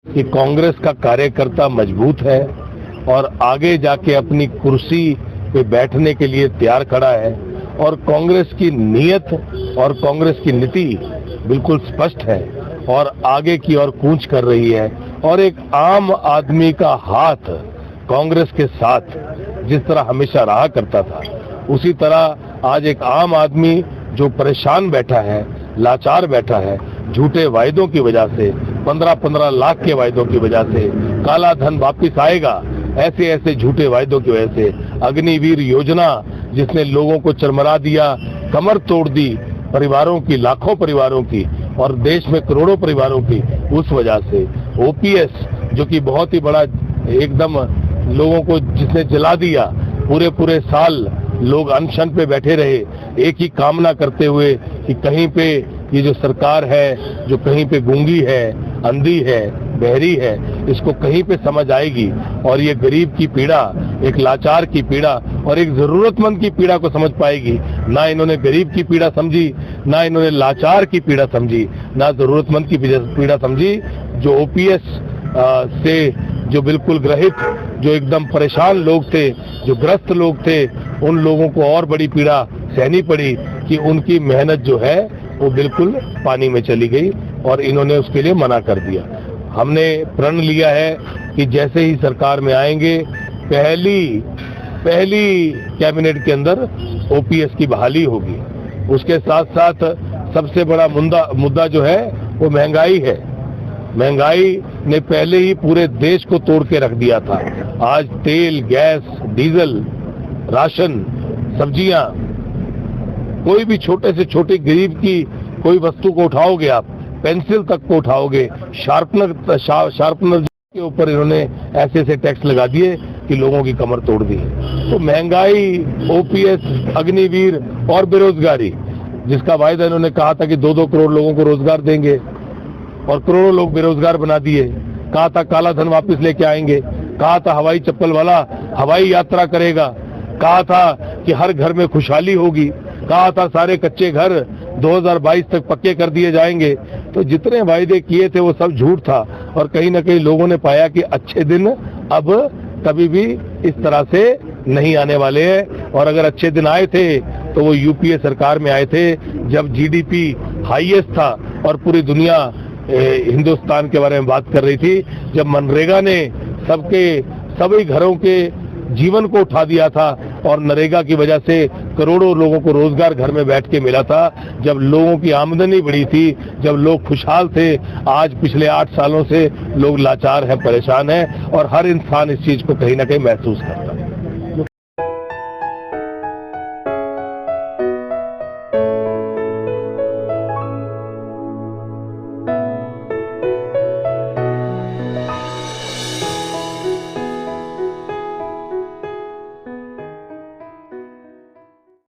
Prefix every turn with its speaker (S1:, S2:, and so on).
S1: कि कांग्रेस का कार्यकर्ता मजबूत है और आगे जाके अपनी कुर्सी पे बैठने के लिए तैयार खड़ा है और कांग्रेस की नीयत और कांग्रेस की नीति बिल्कुल स्पष्ट है और आगे की ओर कूच कर रही है। और एक आम आदमी का हाथ कांग्रेस के साथ जिस तरह हमेशा रहा करता था, उसी तरह आज एक आम आदमी जो परेशान बैठा है, लाचार बैठा है, झूठे वायदों की वजह से, 15-15 लाख के वायदों की वजह से, काला धन वापिस आएगा ऐसे ऐसे झूठे वायदों की वजह से, अग्निवीर योजना जिसने लोगों को चरमरा दिया, कमर तोड़ दी परिवारों की, लाखों परिवारों की और देश में करोड़ों परिवारों की, उस वजह से ओपीएस जो कि बहुत ही बड़ा एकदम लोगों को जिसने जला दिया, पूरे साल लोग अनशन पे बैठे रहे एक ही कामना करते हुए कि कहीं पे ये जो सरकार है जो कहीं पे गूंगी है, अंधी है, बहरी है, इसको कहीं पे समझ आएगी और ये गरीब की पीड़ा, एक लाचार की पीड़ा और एक जरूरतमंद की पीड़ा को समझ पाएगी। ना इन्होंने गरीब की पीड़ा समझी, ना इन्होंने लाचार की पीड़ा समझी, ना जरूरतमंद की पीड़ा समझी। जो ओपीएस से जो बिल्कुल ग्रहित, जो एकदम परेशान लोग थे, जो ग्रस्त लोग थे, उन लोगों को और बड़ी पीड़ा सहनी पड़ी कि उनकी मेहनत जो है वो बिल्कुल पानी में चली गई और इन्होंने उसके लिए मना कर दिया। हमने प्रण लिया है कि जैसे ही सरकार में आएंगे पहली कैबिनेट के अंदर ओपीएस की बहाली होगी। उसके साथ साथ सबसे बड़ा मुद्दा जो है वो महंगाई है। महंगाई ने पहले ही पूरे देश को तोड़ के रख दिया था। आज तेल, गैस, डीजल, राशन, सब्जियां, कोई भी छोटे से छोटे गरीब की कोई वस्तु को उठाओगे आप, पेंसिल तक को उठाओगे, शार्पनर के ऊपर इन्होंने ऐसे ऐसे टैक्स लगा दिए कि लोगों की कमर तोड़ दी। तो महंगाई, ओपीएस, अग्निवीर और बेरोजगारी, जिसका वायदा इन्होंने कहा था कि 2-2 करोड़ लोगों को रोजगार देंगे और करोड़ों लोग बेरोजगार बना दिए। कहा था काला धन वापस लेके आएंगे, कहा था हवाई चप्पल वाला हवाई यात्रा करेगा, कहा था कि हर घर में खुशहाली होगी, कहा था सारे कच्चे घर 2022 तक पक्के कर दिए जाएंगे। तो जितने वायदे किए थे वो सब झूठ था और कहीं ना कहीं लोगों ने पाया कि अच्छे दिन अब कभी भी इस तरह से नहीं आने वाले हैं। और अगर अच्छे दिन आए थे तो वो यूपीए सरकार में आए थे जब जीडीपी हाईएस्ट था और पूरी दुनिया हिंदुस्तान के बारे में बात कर रही थी, जब मनरेगा ने सभी घरों के जीवन को उठा दिया था और नरेगा की वजह से करोड़ों लोगों को रोजगार घर में बैठ के मिला था, जब लोगों की आमदनी बढ़ी थी, जब लोग खुशहाल थे। आज पिछले 8 सालों से लोग लाचार हैं, परेशान हैं और हर इंसान इस चीज को कहीं ना कहीं महसूस कर रहा है।